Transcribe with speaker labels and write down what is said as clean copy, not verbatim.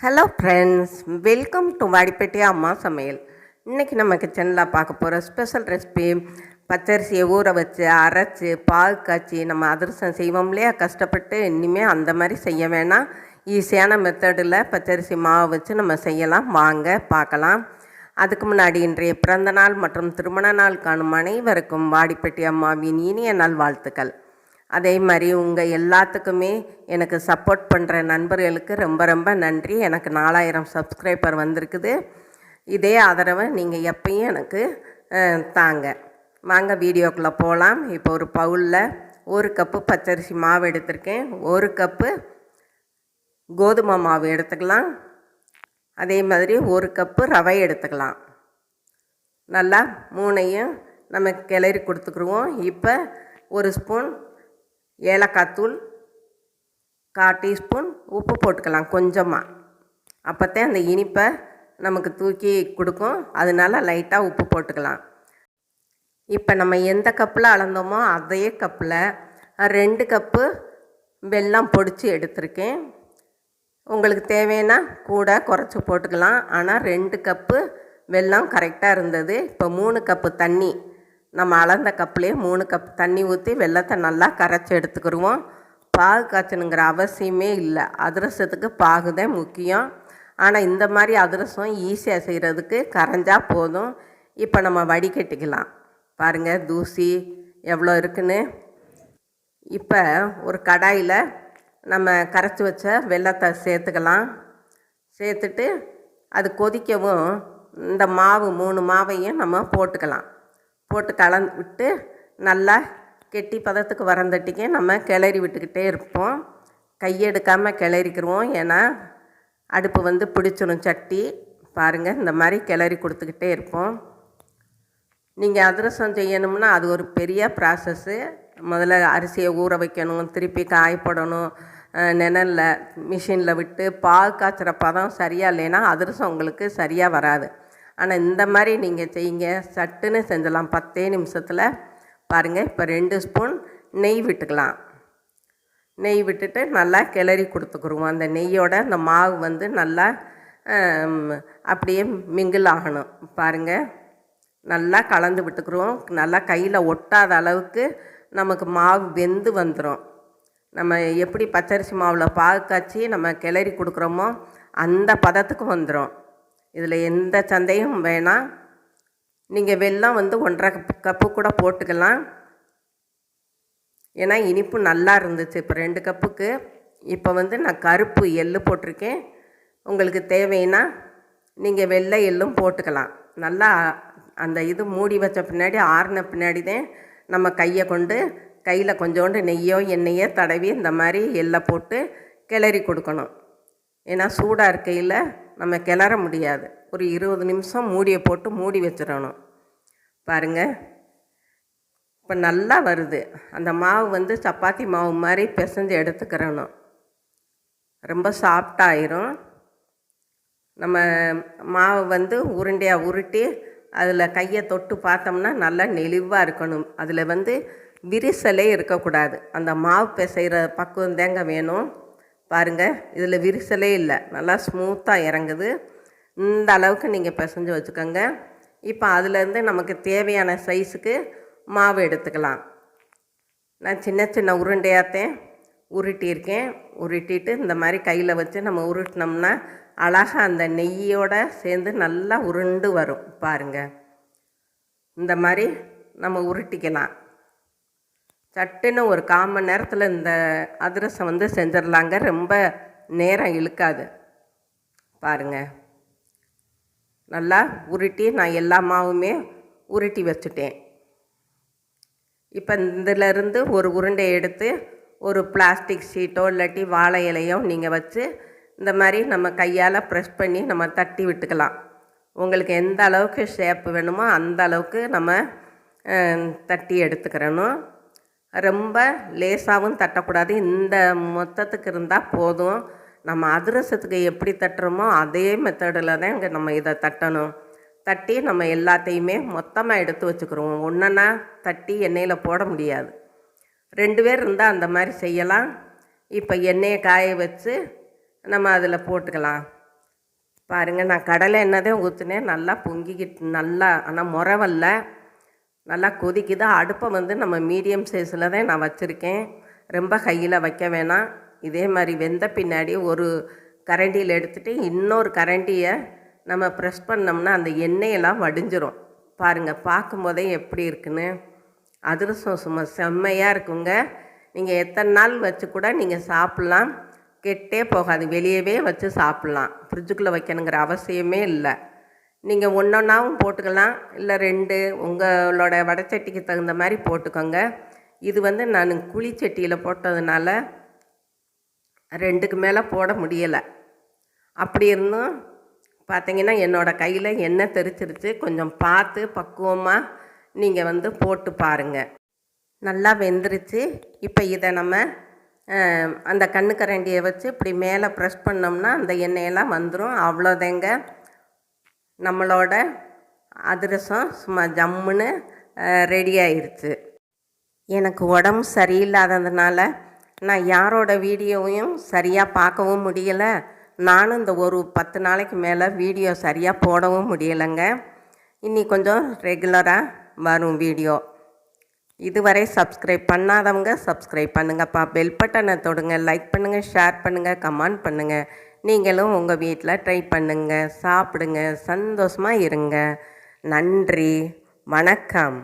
Speaker 1: Hello friends, welcome to Vadipatti அம்மா சமையல். இன்றைக்கி நம்ம கிச்சனில் பார்க்க போகிற ஸ்பெஷல் ரெசிபி பச்சரிசியை ஊற வச்சு அரைச்சி பாகு காய்ச்சி நம்ம அதிரசம் செய்வோம் இல்லையா, கஷ்டப்பட்டு. இனிமேல் அந்த மாதிரி செய்ய வேணாம், ஈஸியான மெத்தடில் பச்சரிசி மாவு வச்சு நம்ம செய்யலாம். வாங்க பார்க்கலாம். அதுக்கு முன்னாடி இன்றைய பிறந்த நாள் மற்றும் திருமண நாள் காணும் அனைவருக்கும் வாடிப்பட்டி அம்மாவின் இனிய நாள் வாழ்த்துக்கள். அதே மாதிரி உங்கள் எல்லாத்துக்குமே எனக்கு சப்போர்ட் பண்ணுற நண்பர்களுக்கு ரொம்ப ரொம்ப நன்றி. எனக்கு 4000 சப்ஸ்கிரைபர் வந்திருக்குது. இதே ஆதரவை நீங்கள் எப்பயும் எனக்கு தாங்க. வாங்க வீடியோக்குள்ளே போகலாம். இப்போ ஒரு பவுலில் 1 கப்பு பச்சரிசி மாவு எடுத்திருக்கேன். 1 கப்பு கோதுமை மாவு எடுத்துக்கலாம். அதே மாதிரி 1 கப்பு ரவை எடுத்துக்கலாம். நல்லா 3ஐயும் நம்ம கிளறி கொடுத்துக்குருவோம். இப்போ 1 ஸ்பூன் ஏலக்காய் தூள், 1/4 டீஸ்பூன் உப்பு போட்டுக்கலாம் கொஞ்சமாக. அப்போத்தான் அந்த இனிப்பை நமக்கு தூக்கி கொடுக்கும். அதனால லைட்டாக உப்பு போட்டுக்கலாம். இப்போ நம்ம எந்த கப்பில் அளந்தோமோ அதே கப்பில் 2 கப்பு வெல்லம் பொடிச்சு எடுத்திருக்கேன். உங்களுக்கு தேவைன்னா கூட குறைச்சி போட்டுக்கலாம். ஆனால் 2 கப்பு வெல்லம் கரெக்டாக இருந்தது. இப்போ 3 கப்பு தண்ணி, நம்ம அளந்த கப்புலேயே 3 கப் தண்ணி ஊற்றி வெல்லத்தை நல்லா கரைச்சி எடுத்துக்கிடுவோம். பாகு காய்ச்சணுங்கிற அவசியமே இல்லை. அதிரசத்துக்கு பாகு தான் முக்கியம். ஆனால் இந்த மாதிரி அதிரசம் ஈஸியாக செய்கிறதுக்கு கரைஞ்சா போதும். இப்போ நம்ம வடிகட்டிக்கலாம். பாருங்கள் தூசி எவ்வளோ இருக்குன்னு. இப்போ ஒரு கடாயில் நம்ம கரைச்சி வச்ச வெல்லத்தை சேர்த்துக்கலாம். சேர்த்துட்டு அது கொதிக்கவும் இந்த மாவு 3 மாவையும் நம்ம போட்டுக்கலாம். போட்டு கலந்து விட்டு நல்லா கெட்டி பதத்துக்கு வரந்தட்டிக்கு நம்ம கிளறி விட்டுக்கிட்டே இருப்போம். கையெடுக்காமல் கிளறிக்கிடுவோம். ஏன்னா அடுப்பு பிடிச்சிடும் சட்டி. பாருங்கள், இந்த மாதிரி கிளறி கொடுத்துக்கிட்டே இருப்போம். நீங்கள் அதிரசம் செய்யணும்னா அது ஒரு பெரிய ப்ராசஸ்ஸு. முதல்ல அரிசியை ஊற வைக்கணும், திருப்பி காயப்படணும், நிழலில் மிஷினில் விட்டு பாகு காய்ச்சுற பதம் சரியாக இல்லைன்னா அதிரசம் உங்களுக்கு சரியாக வராது. ஆனால் இந்த மாதிரி நீங்கள் செய்யுங்க, சட்டுன்னு செஞ்சலாம் 10 நிமிஷத்தில். பாருங்கள், இப்போ 2 ஸ்பூன் நெய் விட்டுக்கலாம். நெய் விட்டுட்டு நல்லா கிளறி கொடுத்துக்குருவோம். அந்த நெய்யோட அந்த மாவு நல்லா அப்படியே மிங்கிள் ஆகணும். பாருங்கள், நல்லா கலந்து விட்டுக்குருவோம். நல்லா கையில் ஒட்டாத அளவுக்கு நமக்கு மாவு வெந்து வந்துடும். நம்ம எப்படி பச்சரிசி மாவில் பாகு காய்ச்சி நம்ம கிளறி கொடுக்குறோமோ அந்த பதத்துக்கு வந்துடும். இதில் எந்த சந்தேகமும் வேணாம். நீங்கள் வெல்லம் 1.5 கப்பு கூட போட்டுக்கலாம். ஏன்னா இனிப்பு நல்லா இருந்துச்சு. இப்போ 2 கப்புக்கு இப்போ நான் கருப்பு எள்ளு போட்டிருக்கேன். உங்களுக்கு தேவைன்னா நீங்கள் வெள்ளை எள்ளும் போட்டுக்கலாம். நல்லா அந்த இது மூடி வச்ச பின்னாடி ஆறின பின்னாடி தான் நம்ம கையை கொண்டு கையில் கொஞ்சோண்டு நெய்யோ எண்ணெயோ தடவி இந்த மாதிரி எள்ளை போட்டு கிளறி கொடுக்கணும். ஏன்னா சூடாக இருக்கையில் நம்ம கிளற முடியாது. ஒரு 20 நிமிஷம் மூடியை போட்டு மூடி வச்சிடணும். பாருங்கள், இப்போ நல்லா வருது. அந்த மாவு சப்பாத்தி மாவு மாதிரி பிசைஞ்சு எடுத்துக்கிறணும். ரொம்ப சாஃப்டாயிரும். நம்ம மாவு உருண்டையாக உருட்டி அதில் கையை தொட்டு பார்த்தோம்னா நல்லா நெளிவாக இருக்கணும். அதில் விரிசலே இருக்கக்கூடாது. அந்த மாவு பிசைகிற பக்குவம் தேங்க வேணும். பாருங்கள், இதில் விரிசலே இல்லை, நல்லா ஸ்மூத்தாக இறங்குது. இந்த அளவுக்கு நீங்கள் பிசைஞ்சு வச்சுக்கோங்க. இப்போ அதுலேருந்து நமக்கு தேவையான சைஸுக்கு மாவு எடுத்துக்கலாம். நான் சின்ன சின்ன உருண்டையாகத்தான் உருட்டியிருக்கேன். உருட்டிட்டு இந்த மாதிரி கையில் வச்சு நம்ம உருட்டினோம்னா அழகாக அந்த நெய்யோடு சேர்ந்து நல்லா உருண்டு வரும். பாருங்கள், இந்த மாதிரி நம்ம உருட்டிக்கலாம். சட்டுன்னு ஒரு 1/4 மணி நேரத்தில் இந்த அதிரசம் செஞ்சிடலாங்க. ரொம்ப நேரம் இழுக்காது. பாருங்கள், நல்லா உருட்டி நான் எல்லா மாவுமே உருட்டி வச்சுட்டேன். இப்போ இதிலேருந்து ஒரு உருண்டை எடுத்து ஒரு பிளாஸ்டிக் ஷீட்டோ இல்லாட்டி வாழை இலையோ நீங்கள் வச்சு இந்த மாதிரி நம்ம கையால் ப்ரெஸ் பண்ணி நம்ம தட்டி விட்டுக்கலாம். உங்களுக்கு எந்த அளவுக்கு ஷேப்பு வேணுமோ அந்த அளவுக்கு நம்ம தட்டி எடுத்துக்கிறணும். ரொம்ப லேசாகவும் தட்டக்கூடாது. இந்த மொத்தத்துக்கு இருந்தால் போதும். நம்ம அதிரசத்துக்கு எப்படி தட்டுறோமோ அதே மெத்தடில் தான் இங்கே நம்ம இதை தட்டணும். தட்டி நம்ம எல்லாத்தையுமே மொத்தமாக எடுத்து வச்சுக்கிறோம். ஒன்றா தட்டி எண்ணெயில் போட முடியாது. 2 பேர் இருந்தால் அந்த மாதிரி செய்யலாம். இப்போ எண்ணெயை காய வச்சு நம்ம அதில் போட்டுக்கலாம். பாருங்கள், நான் கடலை எண்ணெய் தான் ஊற்றினேன். நல்லா பொங்கிக்கிட்டு நல்லா ஆனால் முறை வரல, நல்லா கொதிக்குது. அடுப்பை வந்து நம்ம மீடியம் சைஸில் தான் நான் வச்சுருக்கேன். ரொம்ப ஹையில் வைக்க வேணாம். இதே மாதிரி வெந்த பின்னாடி ஒரு கரண்டியில் எடுத்துகிட்டு இன்னொரு கரண்டியை நம்ம ப்ரெஸ் பண்ணோம்னா அந்த எண்ணெயெல்லாம் வடிஞ்சிரும். பாருங்கள், பார்க்கும்போதே எப்படி இருக்குன்னு. அதிரசம் சும்மா செம்மையாக இருக்குங்க. நீங்கள் எத்தனை நாள் வச்சு கூட நீங்கள் சாப்பிட்லாம், கெட்டே போகாது. வெளியவே வச்சு சாப்பிட்லாம், ஃப்ரிட்ஜுக்குள்ளே வைக்கணுங்கிற அவசியமே இல்லை. நீங்கள் ஒன்றொன்னாவும் போட்டுக்கலாம், இல்லை 2 உங்களோட வடைச்சட்டிக்கு தகுந்த மாதிரி போட்டுக்கோங்க. இது வந்து நான் குழிச்சட்டியில் போட்டதுனால 2க்கு மேலே போட முடியலை. அப்படி இருந்தும் பார்த்தீங்கன்னா என்னோடய கையில் எண்ணெய் தெறிச்சிருச்சு. கொஞ்சம் பார்த்து பக்குவமாக நீங்கள் வந்து போட்டு பாருங்கள். நல்லா வெந்துருச்சு. இப்போ இதை நம்ம அந்த கரண்டியை வச்சு இப்படி மேலே ப்ரெஸ் பண்ணோம்னா அந்த எண்ணெயெல்லாம் வந்துடும். அவ்வளோதாங்க, நம்மளோட அதிரசம் சும்மா ஜம்முன்னு ரெடி ஆயிடுச்சு. எனக்கு உடம்பு சரியில்லாததுனால நான் யாரோட வீடியோவையும் சரியாக பார்க்கவும் முடியலை. நானும் இந்த ஒரு 10 நாளைக்கு மேலே வீடியோ சரியாக போடவும் முடியலைங்க. இன்னி கொஞ்சம் ரெகுலராக வரும் வீடியோ. இதுவரை சப்ஸ்கிரைப் பண்ணாதவங்க சப்ஸ்கிரைப் பண்ணுங்கப்பா. பெல் பட்டனை தொடுங்க, லைக் பண்ணுங்கள், ஷேர் பண்ணுங்கள், கமெண்ட் பண்ணுங்கள். நீங்களும் உங்கள் வீட்டில் ட்ரை பண்ணுங்கள், சாப்பிடுங்க, சந்தோஷமாக இருங்க. நன்றி, வணக்கம்.